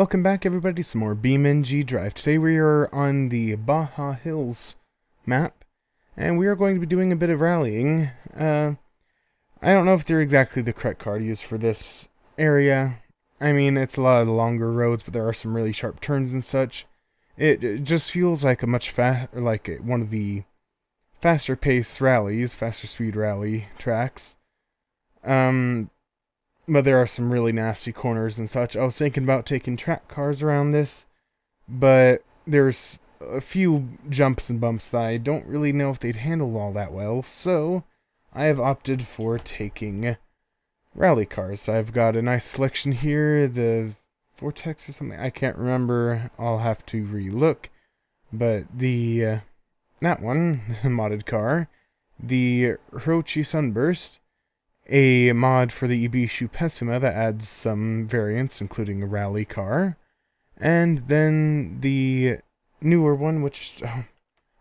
Welcome back, everybody, to some more BeamNG.Drive. Today we are on the Baja Hills map, and we are going to be doing a bit of rallying. I don't know if they're exactly the correct car to use for this area. I mean, it's a lot of the longer roads, but there are some really sharp turns and such. It just feels like a one of the faster pace rallies, faster speed rally tracks. But there are some really nasty corners and such. I was thinking about taking track cars around this, but there's a few jumps and bumps that I don't really know if they'd handle all that well, so I have opted for taking rally cars. I've got a nice selection here, the Vortex or something, I can't remember, I'll have to re-look, but the, that one, modded car, the Hirochi Sunburst, a mod for the Ibishu Pessima that adds some variants, including a rally car, and then the newer one, which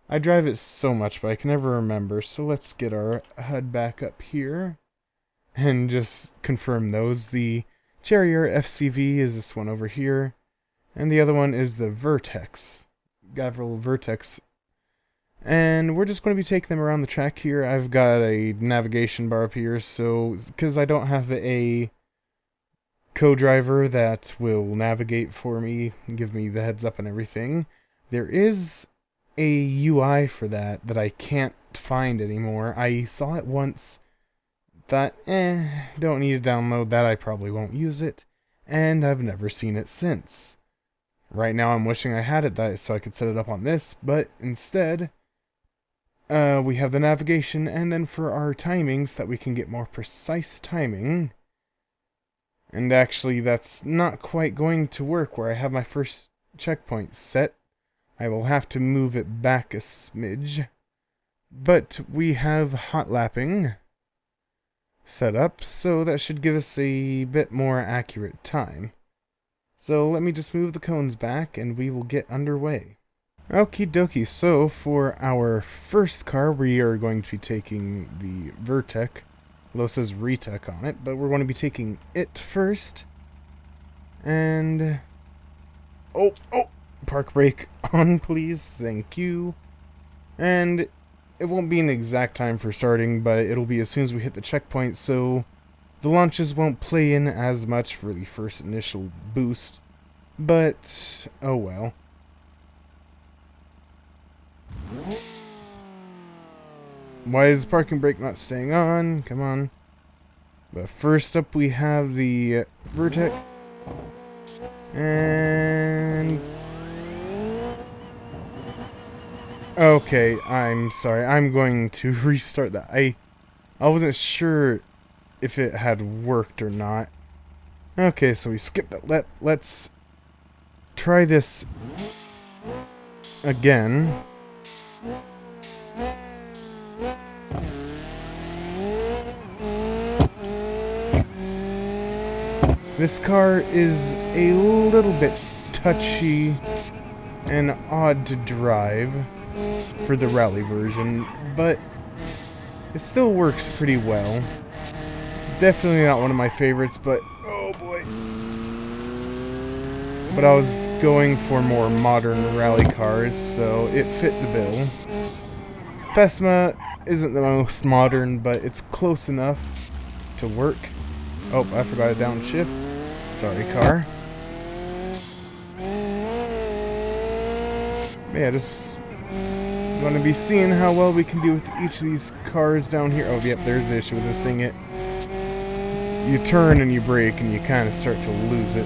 I drive it so much, but I can never remember, so let's get our HUD back up here, and just confirm those. The Charrier FCV is this one over here, and the other one is the Vertex, Gavril Vertex. And we're just going to be taking them around the track here. I've got a navigation bar up here, so because I don't have a co-driver that will navigate for me and give me the heads up and everything, there is a UI for that I can't find anymore. I saw it once, thought, don't need to download that, I probably won't use it, and I've never seen it since. Right now I'm wishing I had it so I could set it up on this, but instead we have the navigation, and then for our timings, that we can get more precise timing. And actually, that's not quite going to work where I have my first checkpoint set. I will have to move it back a smidge. But we have hot lapping set up, so that should give us a bit more accurate time. So let me just move the cones back, and we will get underway. Okie dokie, so for our first car, we are going to be taking the Vertec. Although it says Retec on it, but we're going to be taking it first. And oh, park brake on, please. Thank you. And it won't be an exact time for starting, but it'll be as soon as we hit the checkpoint, so the launches won't play in as much for the first initial boost. But oh well. Why is the parking brake not staying on? Come on. But first up we have the Vertec. And okay, I'm sorry. I'm going to restart that. I wasn't sure if it had worked or not. Okay, so we skipped that. Let's try this again. This car is a little bit touchy and odd to drive for the rally version, but it still works pretty well. Definitely not one of my favorites, but oh boy. But I was going for more modern rally cars, so it fit the bill. Pessima isn't the most modern, but it's close enough to work. Oh, I forgot to downshift. Sorry, car. Yeah, just going to be seeing how well we can do with each of these cars down here. Oh, yep, there's the issue with this thing. You turn and you brake and you kind of start to lose it.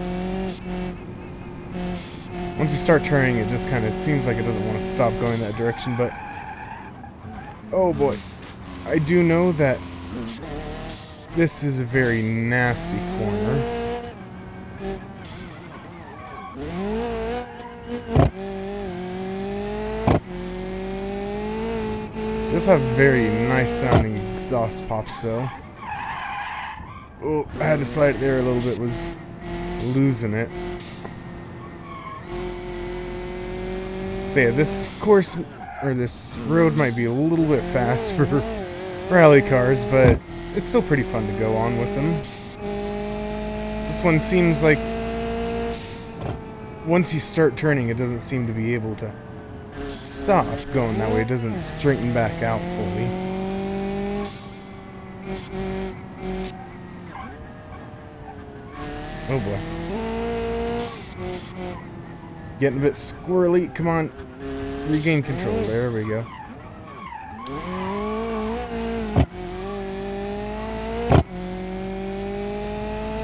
Once you start turning, it just kind of seems like it doesn't want to stop going that direction, but oh boy. I do know that this is a very nasty corner. Does have very nice sounding exhaust pops though. Oh, I had to slide it there a little bit, was losing it. So yeah, this course, or this road might be a little bit fast for rally cars, but it's still pretty fun to go on with them. So this one seems like once you start turning, it doesn't seem to be able to stop going that way. It doesn't straighten back out fully. Oh boy. Getting a bit squirrely. Come on. Regain control. There we go.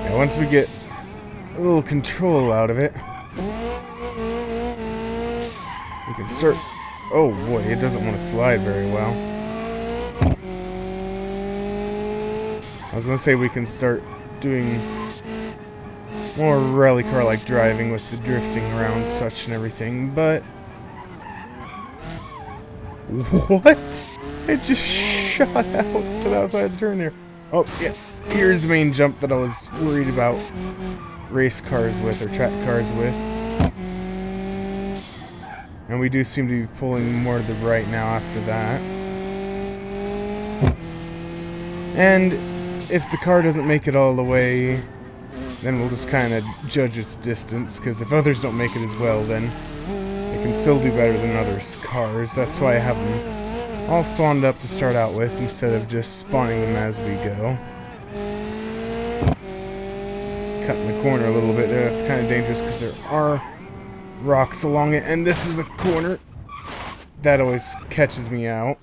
Yeah, once we get a little control out of it, we can start... Oh boy, it doesn't want to slide very well. I was going to say we can start doing more rally car-like driving with the drifting around such and everything, but... What? It just shot out to the outside of the turn there. Oh, yeah. Here's the main jump that I was worried about race cars with, or track cars with. And we do seem to be pulling more to the right now after that. And if the car doesn't make it all the way, then we'll just kind of judge its distance, because if others don't make it as well, then it can still do better than others' cars. That's why I have them all spawned up to start out with, instead of just spawning them as we go. Cutting the corner a little bit there, that's kind of dangerous because there are rocks along it, and this is a corner that always catches me out.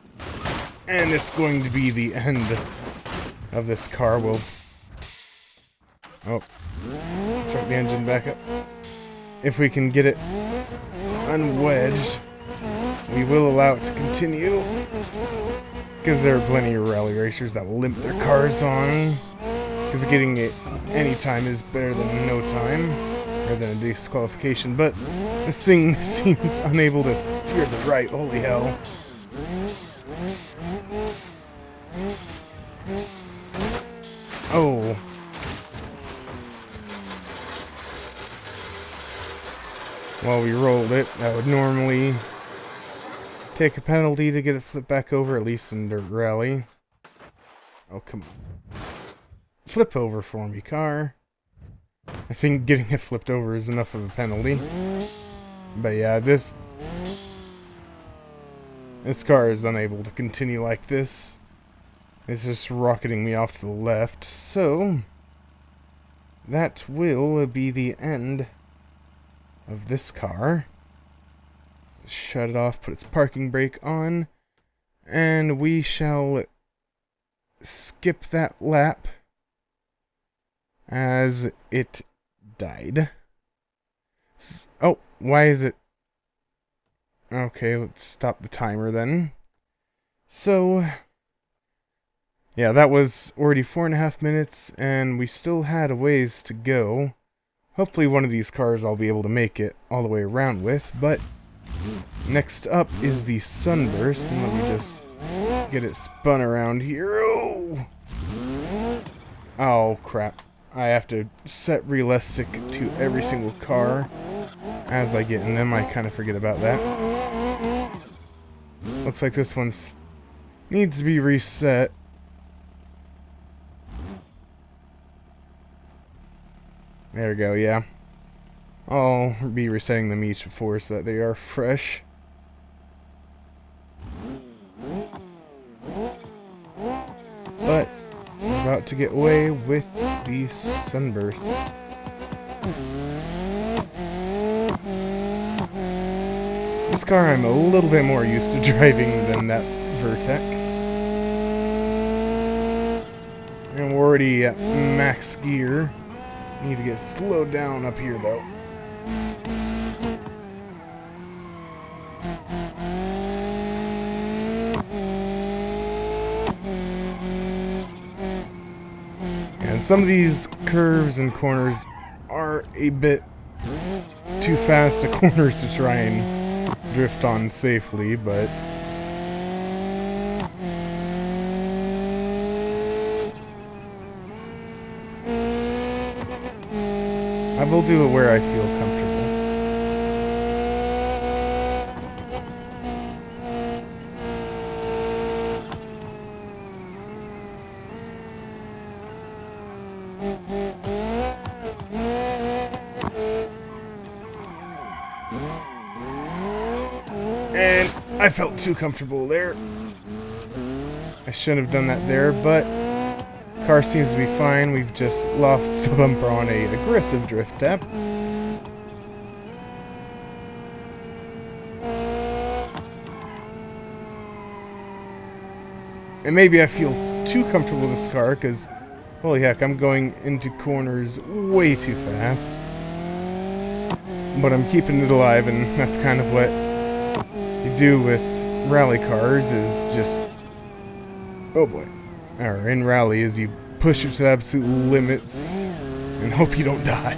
And it's going to be the end of this car. We'll... Oh. Start the engine back up. If we can get it unwedged, we will allow it to continue. Because there are plenty of rally racers that will limp their cars on. Because getting it any time is better than no time. Rather than a disqualification. But this thing seems unable to steer to the right. Holy hell. Oh. While we rolled it, that would normally take a penalty to get it flipped back over, at least in Dirt Rally. Oh, come on. Flip over for me, car. I think getting it flipped over is enough of a penalty. But yeah, this car is unable to continue like this. It's just rocketing me off to the left, so that will be the end of this car. Shut it off, put its parking brake on, and we shall skip that lap as it died. Oh, why is it... Okay, let's stop the timer then. So, yeah, that was already 4.5 minutes, and we still had a ways to go. Hopefully one of these cars I'll be able to make it all the way around with, but next up is the Sunburst, and let me just get it spun around here. Oh! Oh, crap. I have to set realistic to every single car as I get in them. I kind of forget about that. Looks like this one needs to be reset. There we go, yeah. I'll be resetting them each before so that they are fresh. But I'm about to get away with the Sunburst. This car I'm a little bit more used to driving than that Vertec. And we're already at max gear. Need to get slowed down up here though. And some of these curves and corners are a bit too fast to corners to try and drift on safely, but I will do it where I feel comfortable. And I felt too comfortable there. I shouldn't have done that there, but car seems to be fine. We've just lost a bumper on a aggressive drift tap. And maybe I feel too comfortable with this car because, holy heck, I'm going into corners way too fast. But I'm keeping it alive, and that's kind of what you do with rally cars, is just... Oh boy. Or in rally, is you push it to the absolute limits and hope you don't die.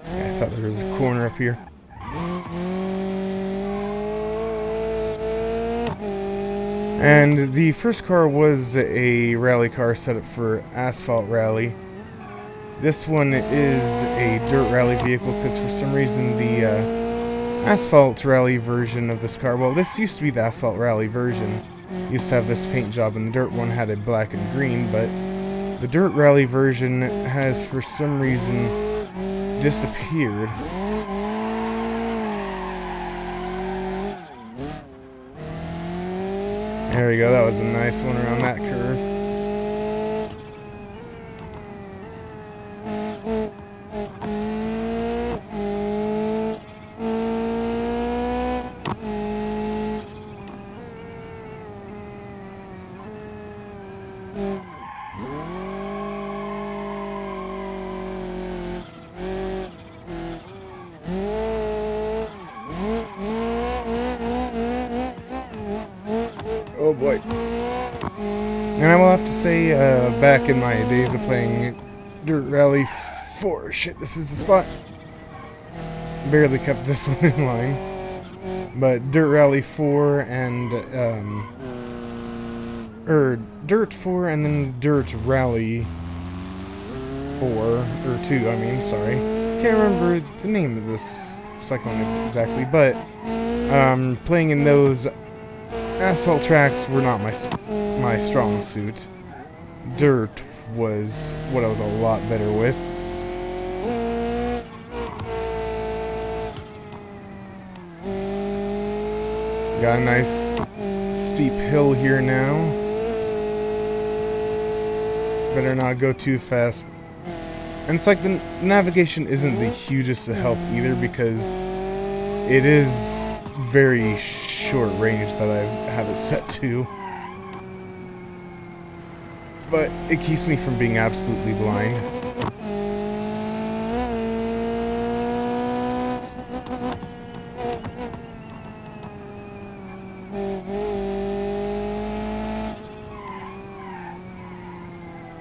I thought there was a corner up here. And the first car was a rally car set up for asphalt rally. This one is a dirt rally vehicle because for some reason the asphalt rally version of this car, well, this used to be the asphalt rally version, used to have this paint job, and the dirt one had a black and green, but the dirt rally version has for some reason disappeared. There we go, that was a nice one around that curve. Oh boy. And I will have to say, back in my days of playing Dirt Rally 4, shit, this is the spot. Barely kept this one in line. But Dirt Rally 4 and, Dirt 4 and then Dirt Rally 4, or 2, I mean, sorry. Can't remember the name of this cyclone exactly, but, playing in those asphalt tracks were not my strong suit. Dirt was what I was a lot better with. Got a nice steep hill here now. Better not go too fast. And it's like the navigation isn't the hugest of help either because it is very short range that I have it set to. But it keeps me from being absolutely blind.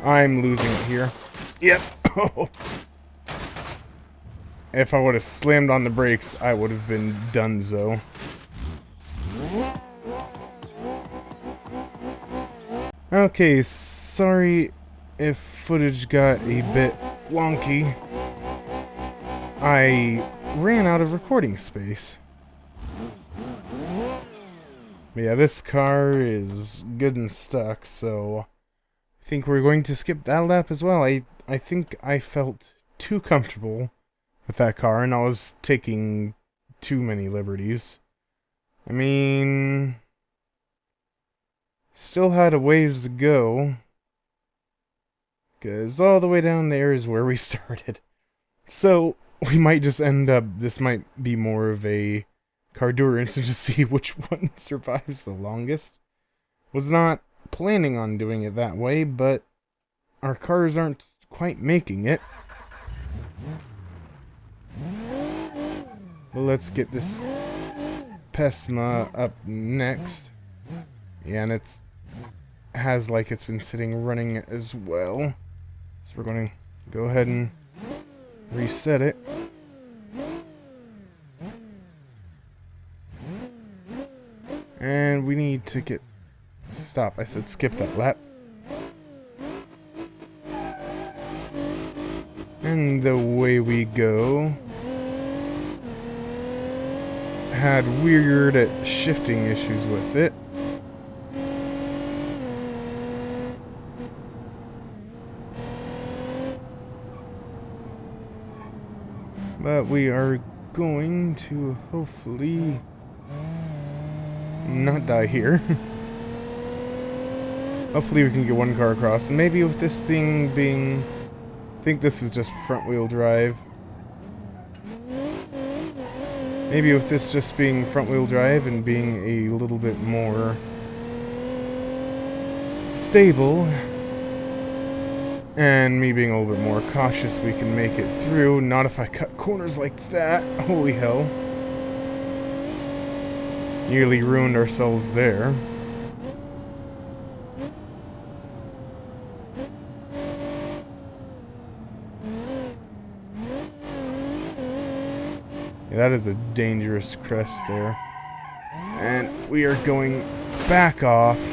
I'm losing it here. Yep. If I would have slammed on the brakes, I would have been donezo. Okay, sorry if footage got a bit wonky. I ran out of recording space. But yeah, this car is good and stuck, so I think we're going to skip that lap as well. I think I felt too comfortable with that car, and I was taking too many liberties. I mean, still had a ways to go, because all the way down there is where we started. So, we might just end up, this might be more of a Cardurance to see which one survives the longest. Was not planning on doing it that way, but our cars aren't quite making it. Well, let's get this Pesma up next. Yeah, and it's has like it's been sitting running as well. So we're going to go ahead and reset it. And we need to get... Stop, I said skip that lap. And the way we go... had weird shifting issues with it. But we are going to hopefully not die here. Hopefully we can get one car across. And maybe with this thing being... I think this is just front-wheel drive. Maybe with this just being front-wheel drive and being a little bit more stable, and me being a little bit more cautious, we can make it through. Not if I cut corners like that. Holy hell. Nearly ruined ourselves there. Yeah, that is a dangerous crest there. And we are going back off.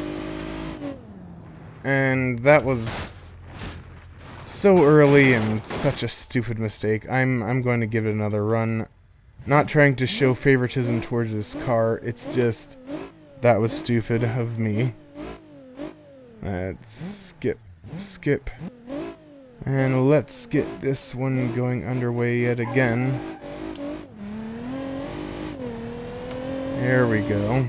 And that was so early and such a stupid mistake. I'm going to give it another run. Not trying to show favoritism towards this car. It's just, that was stupid of me. Let's skip. And let's get this one going underway yet again. There we go.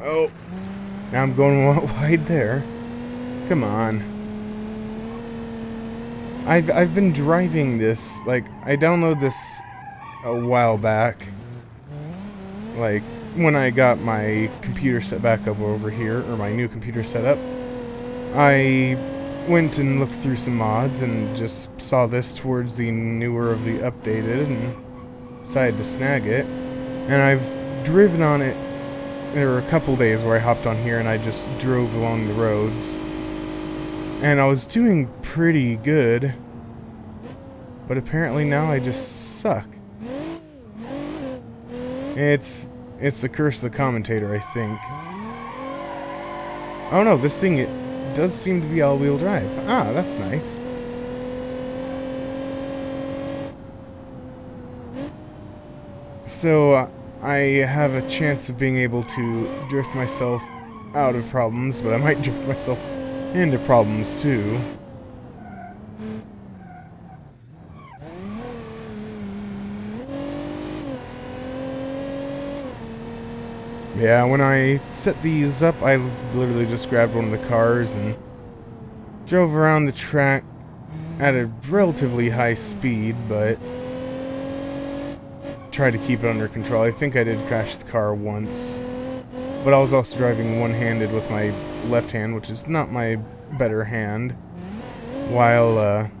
Oh, now I'm going wide there. Come on. I've been driving this, like, I downloaded this a while back. Like, when I got my computer set back up over here, or my new computer set up, I went and looked through some mods and just saw this towards the newer of the updated and decided to snag it. And I've driven on it. There were a couple days where I hopped on here and I just drove along the roads. And I was doing pretty good. But apparently now I just suck. It's the curse of the commentator, I think. Oh no, this thing, it does seem to be all-wheel drive. Ah, that's nice. So, I have a chance of being able to drift myself out of problems, but I might drift myself into problems too. Yeah, when I set these up, I literally just grabbed one of the cars and drove around the track at a relatively high speed, but tried to keep it under control. I think I did crash the car once, but I was also driving one-handed with my left hand, which is not my better hand, while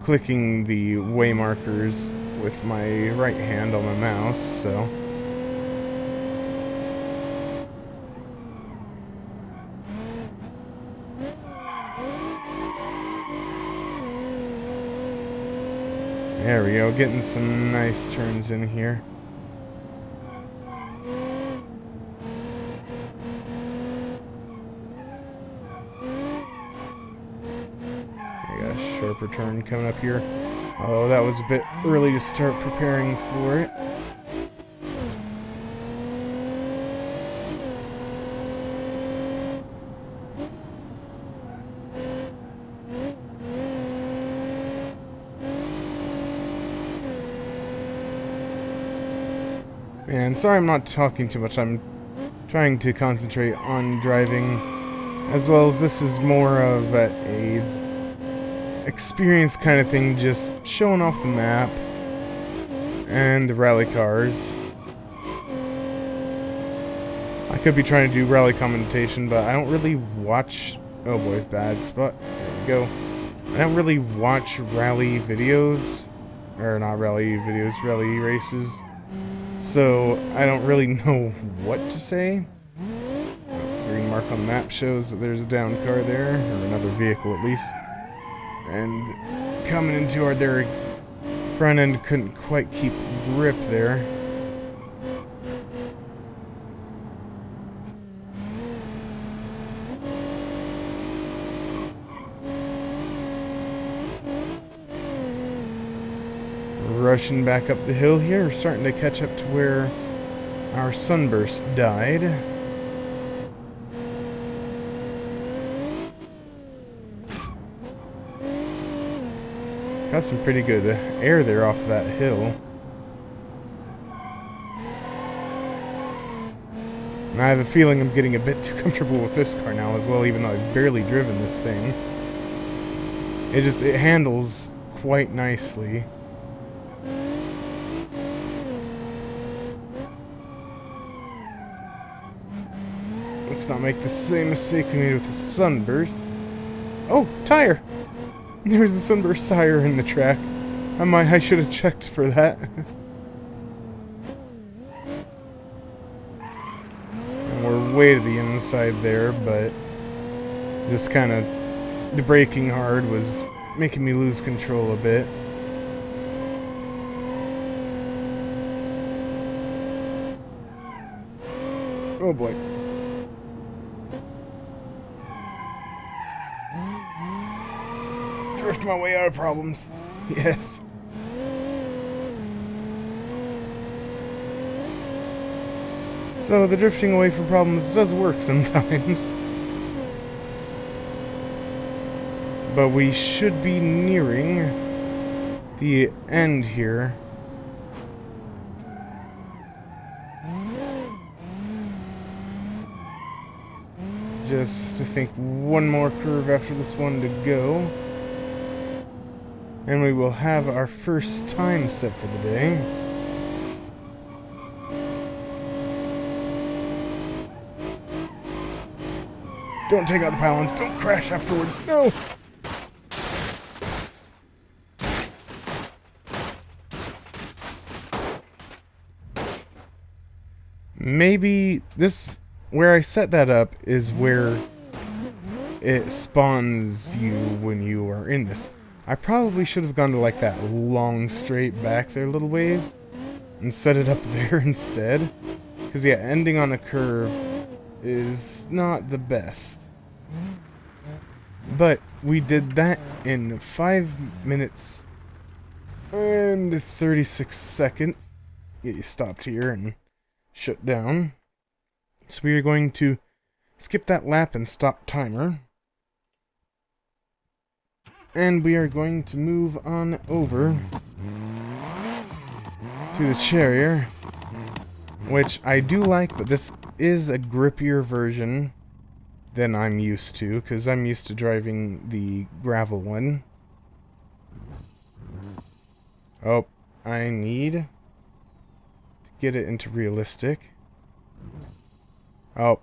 clicking the way markers with my right hand on my mouse, so... There we go, getting some nice turns in here. I got a sharper turn coming up here. Although that was a bit early to start preparing for it. And sorry I'm not talking too much, I'm trying to concentrate on driving, as well as this is more of a experience kind of thing, just showing off the map and the rally cars. I could be trying to do rally commentation, but I don't really watch... Oh boy, bad spot. There we go. I don't really watch rally videos, or not rally videos, rally races. So, I don't really know what to say. Green mark on the map shows that there's a downed car there, or another vehicle at least. And coming into our their front end couldn't quite keep grip there. Rushing back up the hill here, we're starting to catch up to where our sunburst died. Got some pretty good air there off that hill. And I have a feeling I'm getting a bit too comfortable with this car now as well, even though I've barely driven this thing. It handles quite nicely. Let's not make the same mistake we made with the sunburst. Oh, tire! There's a sunburst tire in the track. I should have checked for that. And we're way to the inside there, but just kind of the braking hard was making me lose control a bit. Oh boy. Drift my way out of problems. Yes. So the drifting away from problems does work sometimes. But we should be nearing the end here. Just, I think, one more curve after this one to go. And we will have our first time set for the day. Don't take out the pylons. Don't crash afterwards. No! Maybe this, where I set that up, is where it spawns you when you are in this. I probably should have gone to like that long straight back there a little ways and set it up there instead. Because yeah, ending on a curve is not the best. But we did that in 5 minutes and 36 seconds. Get you stopped here and shut down. So we are going to skip that lap and stop timer. And we are going to move on over to the Charrier, which I do like, but this is a grippier version than I'm used to, because I'm used to driving the gravel one. Oh, I need to get it into realistic. Oh.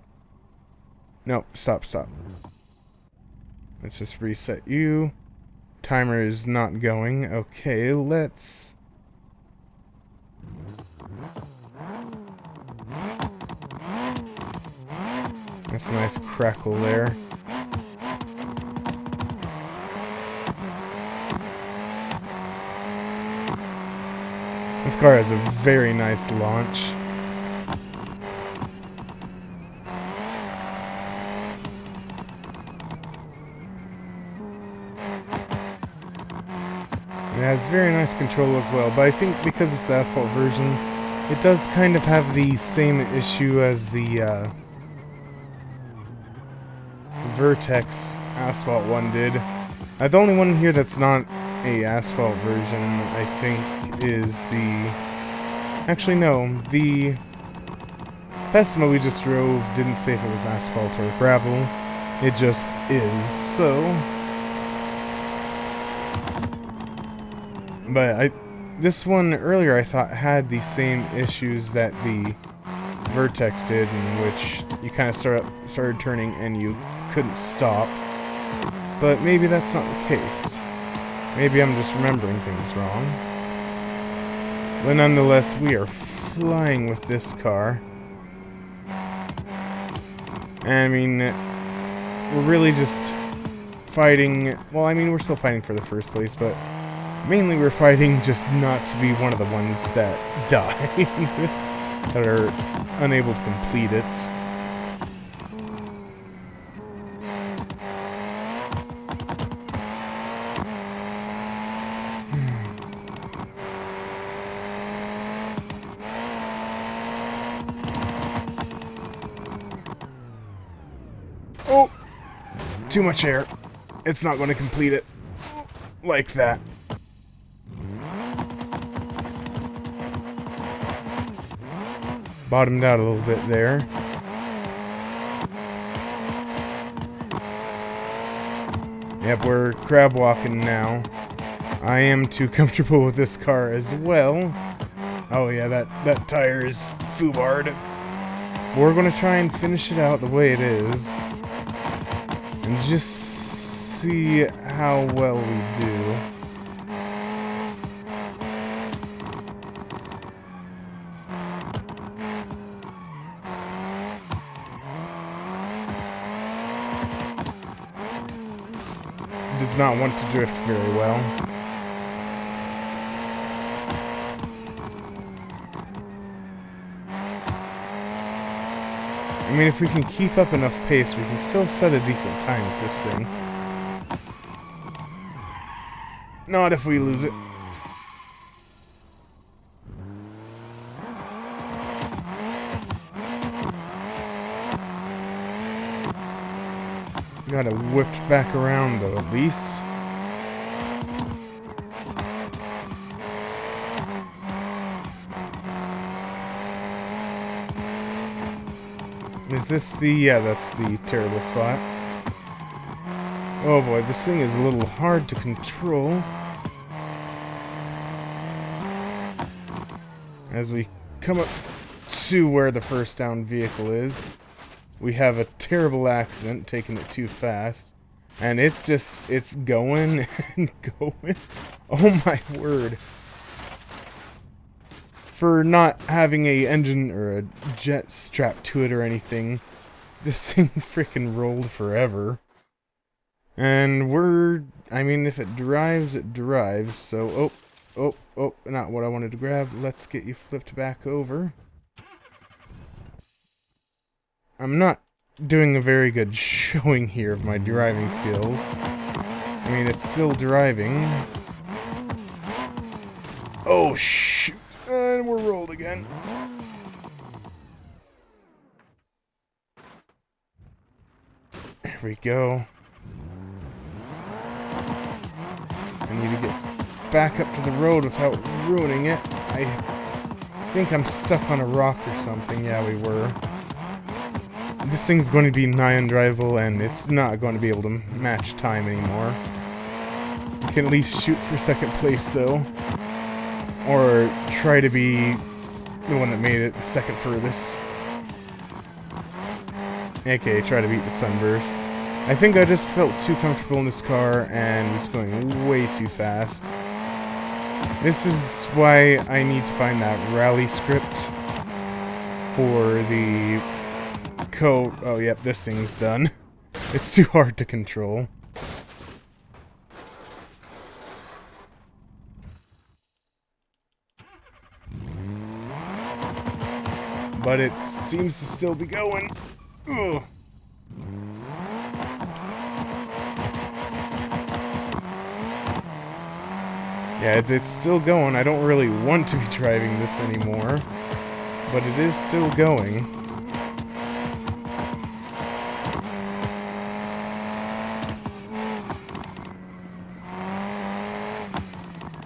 No, stop. Let's just reset you. Timer is not going. Okay, let's... That's a nice crackle there. This car has a very nice launch. It has very nice control as well, but I think because it's the asphalt version, it does kind of have the same issue as the Vertex asphalt one did. The only one here that's not a asphalt version, I think, is the... Actually, no. The Pessima we just drove didn't say if it was asphalt or gravel. It just is, so... But this one earlier I thought had the same issues that the Vertex did, in which you kind of started turning and you couldn't stop. But maybe that's not the case. Maybe I'm just remembering things wrong. But nonetheless, we are flying with this car. I mean, we're really just fighting... Well, I mean, we're still fighting for the first place, but mainly we're fighting just not to be one of the ones that die in this, that are unable to complete it. Too much air. It's not going to complete it like that. Bottomed out a little bit there. Yep, we're crab walking now. I am too comfortable with this car as well. Oh yeah, that tire is foobarred. We're gonna try and finish it out the way it is. And just see how well we do. Does not want to drift very well. I mean, if we can keep up enough pace, we can still set a decent time with this thing. Not if we lose it. Got it whipped back around, though, at least. Is this the... yeah, that's the terrible spot. Oh boy, this thing is a little hard to control. As we come up to where the first down vehicle is, we have a terrible accident, taking it too fast. And it's just, it's going and going. Oh my word. For not having a engine or a jet strapped to it or anything, this thing freaking rolled forever. And we're, I mean, if it drives, it drives. So, oh, not what I wanted to grab. Let's get you flipped back over. I'm not doing a very good showing here of my driving skills. I mean, it's still driving. Oh, shoot. And we're rolled again. There we go. I need to get back up to the road without ruining it. I think I'm stuck on a rock or something. Yeah, we were. This thing's going to be nigh undrivable, and it's not going to be able to match time anymore. You can at least shoot for second place, though. Or try to be the one that made it second furthest. Okay, try to beat the sunburst. I think I just felt too comfortable in this car and was going way too fast. This is why I need to find that rally script for the code. Oh, yep, this thing's done. It's too hard to control. But it seems to still be going. Ugh. Yeah, it's still going. I don't really want to be driving this anymore, but it is still going.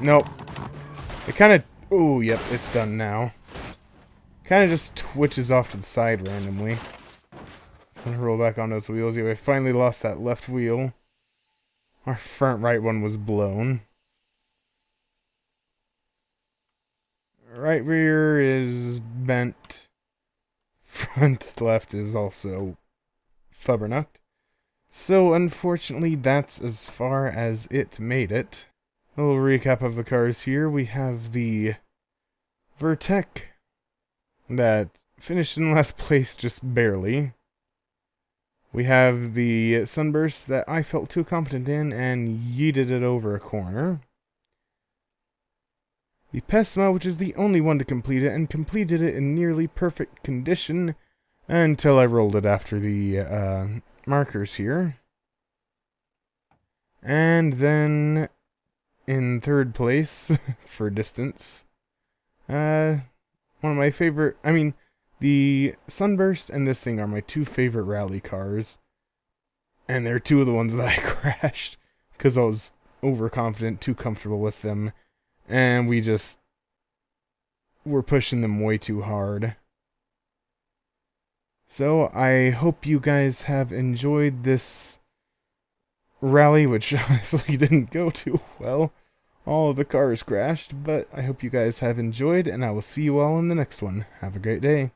Nope. It kind of... oh, yep, it's done now. Kind of just twitches off to the side randomly. It's gonna roll back on those wheels. Yeah, we finally lost that left wheel. Our front right one was blown. Right rear is bent. Front left is also fubbernucked. So unfortunately, that's as far as it made it. A little recap of the cars here. We have the Vertec that finished in last place just barely. We have the Sunburst that I felt too confident in and yeeted it over a corner. The Pesma, which is the only one to complete it, and completed it in nearly perfect condition until I rolled it after the markers here. And then in third place for distance, one of my favorite, I mean, the Sunburst and this thing are my two favorite rally cars. And they're two of the ones that I crashed because I was overconfident, too comfortable with them, and we just were pushing them way too hard. So I hope you guys have enjoyed this rally, which honestly didn't go too well. All of the cars crashed, but I hope you guys have enjoyed, and I will see you all in the next one. Have a great day.